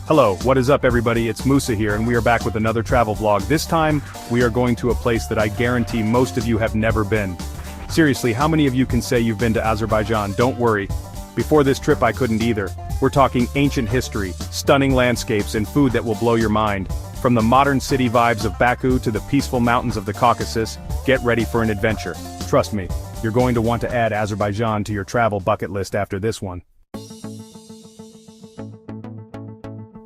Hello, what is up everybody, it's Musa here and we are back with another travel vlog. This time, we are going to a place that I guarantee most of you have never been. Seriously, how many of you can say you've been to Azerbaijan? Don't worry. Before this trip I couldn't either. We're talking ancient history, stunning landscapes and food that will blow your mind. From the modern city vibes of Baku to the peaceful mountains of the Caucasus, get ready for an adventure. Trust me, you're going to want to add Azerbaijan to your travel bucket list after this one.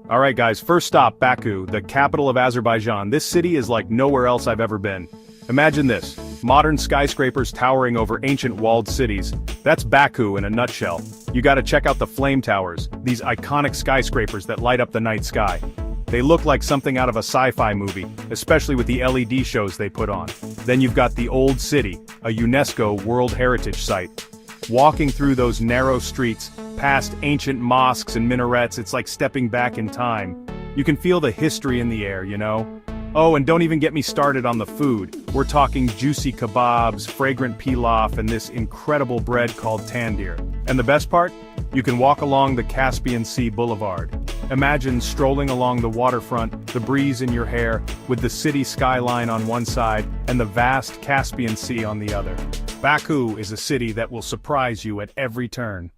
Alright guys, first stop, Baku, the capital of Azerbaijan. This city is like nowhere else I've ever been. Imagine this, modern skyscrapers towering over ancient walled cities. That's Baku in a nutshell. You gotta check out the flame towers, these iconic skyscrapers that light up the night sky. They look like something out of a sci-fi movie, especially with the LED shows they put on. Then you've got the Old City, a UNESCO World Heritage Site. Walking through those narrow streets, past ancient mosques and minarets, it's like stepping back in time. You can feel the history in the air, you know? Oh, and don't even get me started on the food. We're talking juicy kebabs, fragrant pilaf, and this incredible bread called tandir. And the best part? You can walk along the Caspian Sea Boulevard. Imagine strolling along the waterfront, the breeze in your hair, with the city skyline on one side, and the vast Caspian Sea on the other. Baku is a city that will surprise you at every turn.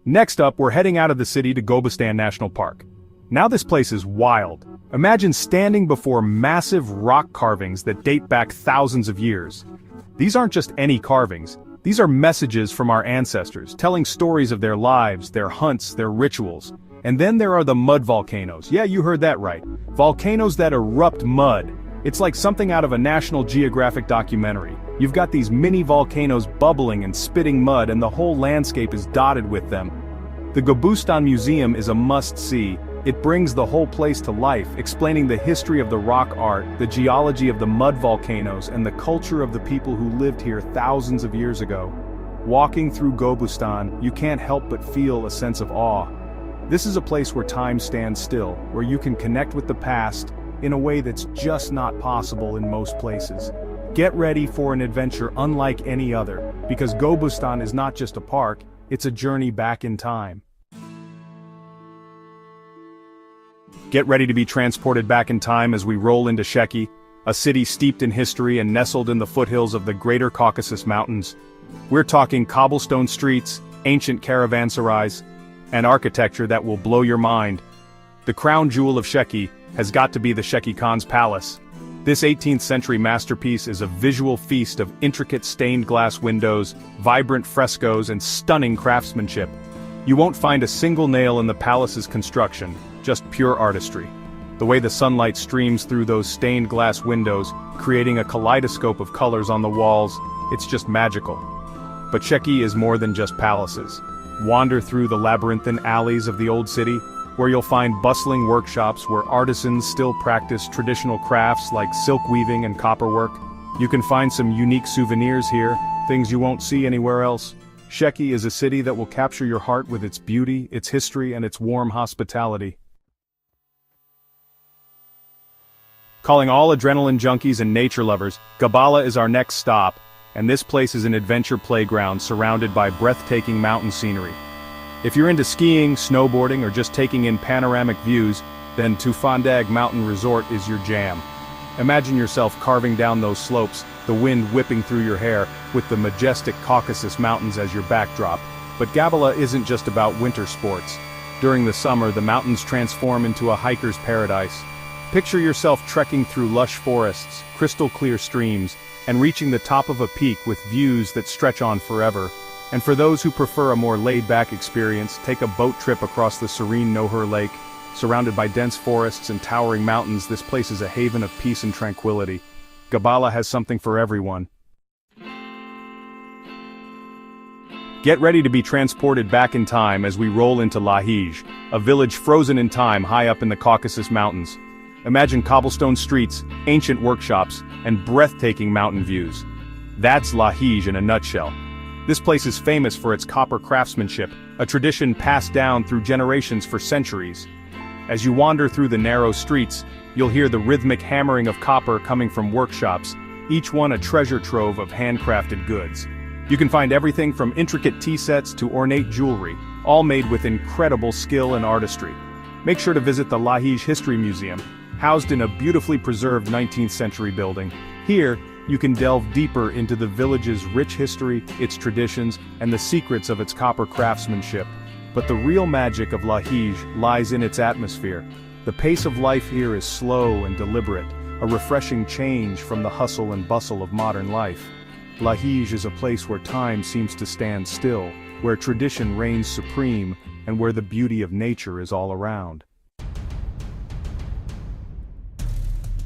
Next up, we're heading out of the city to Gobustan National Park. Now this place is wild. Imagine standing before massive rock carvings that date back thousands of years. These aren't just any carvings. These are messages from our ancestors, telling stories of their lives, their hunts, their rituals. And then there are the mud volcanoes. Yeah, you heard that right. Volcanoes that erupt mud. It's like something out of a National Geographic documentary. You've got these mini volcanoes bubbling and spitting mud, and the whole landscape is dotted with them. The Gobustan Museum is a must-see. It brings the whole place to life, explaining the history of the rock art, the geology of the mud volcanoes, and the culture of the people who lived here thousands of years ago. Walking through Gobustan, you can't help but feel a sense of awe. This is a place where time stands still, where you can connect with the past in a way that's just not possible in most places. Get ready for an adventure unlike any other, because Gobustan is not just a park, it's a journey back in time. Get ready to be transported back in time as we roll into Sheki, a city steeped in history and nestled in the foothills of the Greater Caucasus Mountains. We're talking cobblestone streets, ancient caravanserais, and architecture that will blow your mind. The crown jewel of Sheki has got to be the Sheki Khan's palace. This 18th century masterpiece is a visual feast of intricate stained glass windows, vibrant frescoes, and stunning craftsmanship. You won't find a single nail in the palace's construction, just pure artistry. The way the sunlight streams through those stained glass windows, creating a kaleidoscope of colors on the walls, it's just magical. But Sheki is more than just palaces. Wander through the labyrinthine alleys of the old city, where you'll find bustling workshops where artisans still practice traditional crafts like silk weaving and copperwork. You can find some unique souvenirs here, things you won't see anywhere else. Sheki is a city that will capture your heart with its beauty, its history, and its warm hospitality. Calling all adrenaline junkies and nature lovers, Gabala is our next stop, and this place is an adventure playground surrounded by breathtaking mountain scenery. If you're into skiing, snowboarding, or just taking in panoramic views, then Unforgettable Dag Mountain Resort is your jam. Imagine yourself carving down those slopes, the wind whipping through your hair, with the majestic Caucasus Mountains as your backdrop. But Gabala isn't just about winter sports. During the summer, the mountains transform into a hiker's paradise. Picture yourself trekking through lush forests, crystal-clear streams, and reaching the top of a peak with views that stretch on forever. And for those who prefer a more laid-back experience, take a boat trip across the serene Nohur Lake. Surrounded by dense forests and towering mountains, this place is a haven of peace and tranquility. Gabala has something for everyone. Get ready to be transported back in time as we roll into Lahij, a village frozen in time high up in the Caucasus Mountains. Imagine cobblestone streets, ancient workshops, and breathtaking mountain views. That's Lahij in a nutshell. This place is famous for its copper craftsmanship, a tradition passed down through generations for centuries. As you wander through the narrow streets, you'll hear the rhythmic hammering of copper coming from workshops, each one a treasure trove of handcrafted goods. You can find everything from intricate tea sets to ornate jewelry, all made with incredible skill and artistry. Make sure to visit the Lahij History Museum, housed in a beautifully preserved 19th century building. Here, you can delve deeper into the village's rich history, its traditions, and the secrets of its copper craftsmanship. But the real magic of Lahij lies in its atmosphere. The pace of life here is slow and deliberate, a refreshing change from the hustle and bustle of modern life. Lahij is a place where time seems to stand still, where tradition reigns supreme, and where the beauty of nature is all around.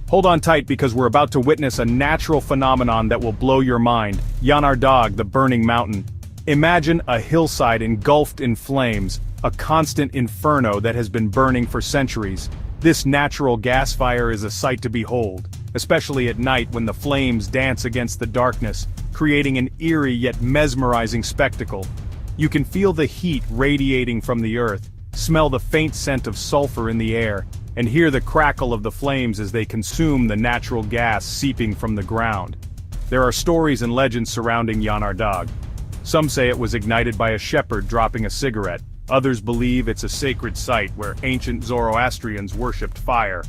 Hold on tight because we're about to witness a natural phenomenon that will blow your mind: Yanar Dag, the burning mountain. Imagine a hillside engulfed in flames, a constant inferno that has been burning for centuries. This natural gas fire is a sight to behold, especially at night when the flames dance against the darkness, creating an eerie yet mesmerizing spectacle. You can feel the heat radiating from the earth, smell the faint scent of sulfur in the air, and hear the crackle of the flames as they consume the natural gas seeping from the ground. There are stories and legends surrounding Yanar Dag. Some say it was ignited by a shepherd dropping a cigarette. Others believe it's a sacred site where ancient Zoroastrians worshipped fire.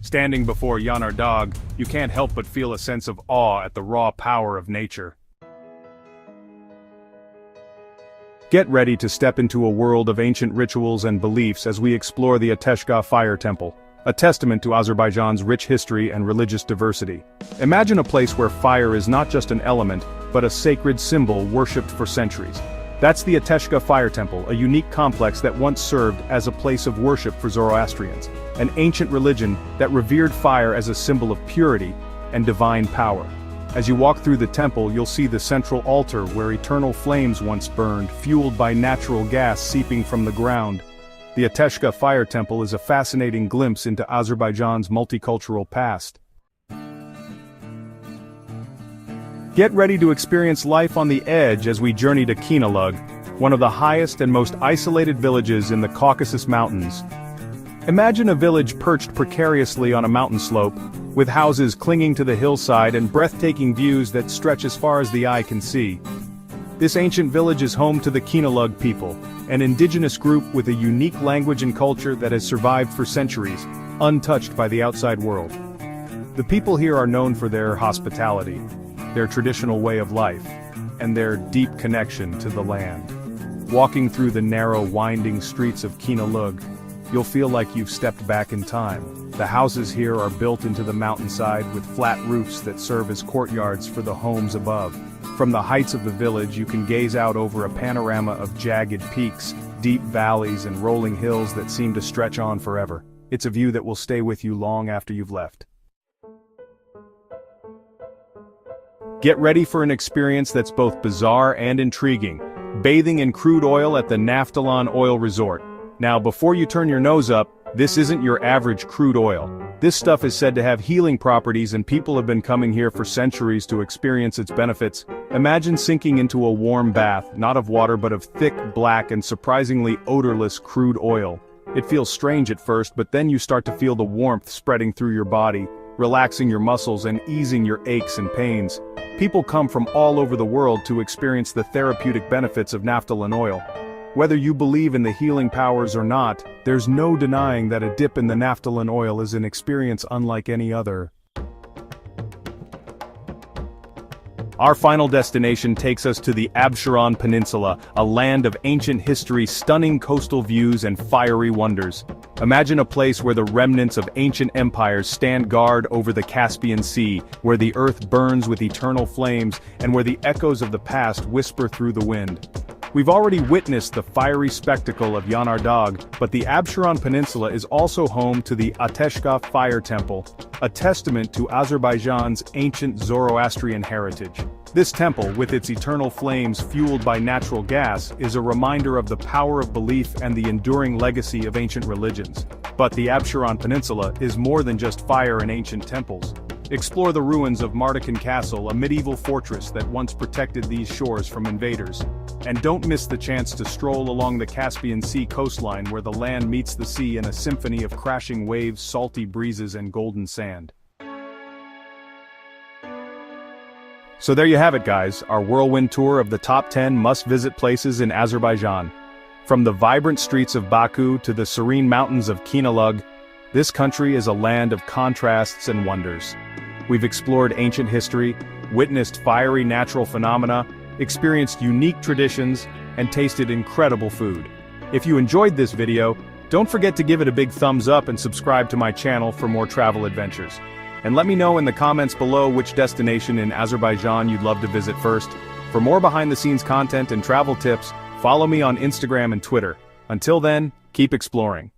Standing before Yanar Dag, you can't help but feel a sense of awe at the raw power of nature. Get ready to step into a world of ancient rituals and beliefs as we explore the Ateshgah Fire Temple, a testament to Azerbaijan's rich history and religious diversity. Imagine a place where fire is not just an element, but a sacred symbol worshipped for centuries. That's the Ateshgah Fire Temple, a unique complex that once served as a place of worship for Zoroastrians, an ancient religion that revered fire as a symbol of purity and divine power. As you walk through the temple, you'll see the central altar where eternal flames once burned, fueled by natural gas seeping from the ground. The Ateshgah Fire Temple is a fascinating glimpse into Azerbaijan's multicultural past. Get ready to experience life on the edge as we journey to Yanar Dag, one of the highest and most isolated villages in the Caucasus Mountains. Imagine a village perched precariously on a mountain slope, with houses clinging to the hillside and breathtaking views that stretch as far as the eye can see. This ancient village is home to the Yanar Dag people, an indigenous group with a unique language and culture that has survived for centuries, untouched by the outside world. The people here are known for their hospitality, their traditional way of life, and their deep connection to the land. Walking through the narrow, winding streets of Yanar Dag, you'll feel like you've stepped back in time. The houses here are built into the mountainside with flat roofs that serve as courtyards for the homes above. From the heights of the village, you can gaze out over a panorama of jagged peaks, deep valleys, and rolling hills that seem to stretch on forever. It's a view that will stay with you long after you've left. Get ready for an experience that's both bizarre and intriguing: bathing in crude oil at the Naftalan Oil Resort. Now, before you turn your nose up, this isn't your average crude oil. This stuff is said to have healing properties, and people have been coming here for centuries to experience its benefits. Imagine sinking into a warm bath, not of water but of thick, black, and surprisingly odorless crude oil. It feels strange at first, but then you start to feel the warmth spreading through your body, relaxing your muscles and easing your aches and pains. People come from all over the world to experience the therapeutic benefits of naphthalene oil. Whether you believe in the healing powers or not, there's no denying that a dip in the naphthalene oil is an experience unlike any other. Our final destination takes us to the Absheron Peninsula, a land of ancient history, stunning coastal views, and fiery wonders. Imagine a place where the remnants of ancient empires stand guard over the Caspian Sea, where the earth burns with eternal flames, and where the echoes of the past whisper through the wind. We've already witnessed the fiery spectacle of Yanar Dag, but the Absheron Peninsula is also home to the Ateshgah Fire Temple, a testament to Azerbaijan's ancient Zoroastrian heritage. This temple, with its eternal flames fueled by natural gas, is a reminder of the power of belief and the enduring legacy of ancient religions. But the Absheron Peninsula is more than just fire and ancient temples. Explore the ruins of Mardikan Castle, a medieval fortress that once protected these shores from invaders. And don't miss the chance to stroll along the Caspian Sea coastline, where the land meets the sea in a symphony of crashing waves, salty breezes, and golden sand. So there you have it guys, our whirlwind tour of the top 10 must-visit places in Azerbaijan. From the vibrant streets of Baku to the serene mountains of Yanar Dag, this country is a land of contrasts and wonders. We've explored ancient history, witnessed fiery natural phenomena, experienced unique traditions, and tasted incredible food. If you enjoyed this video, don't forget to give it a big thumbs up and subscribe to my channel for more travel adventures. And let me know in the comments below which destination in Azerbaijan you'd love to visit first. For more behind-the-scenes content and travel tips, follow me on Instagram and Twitter. Until then, keep exploring.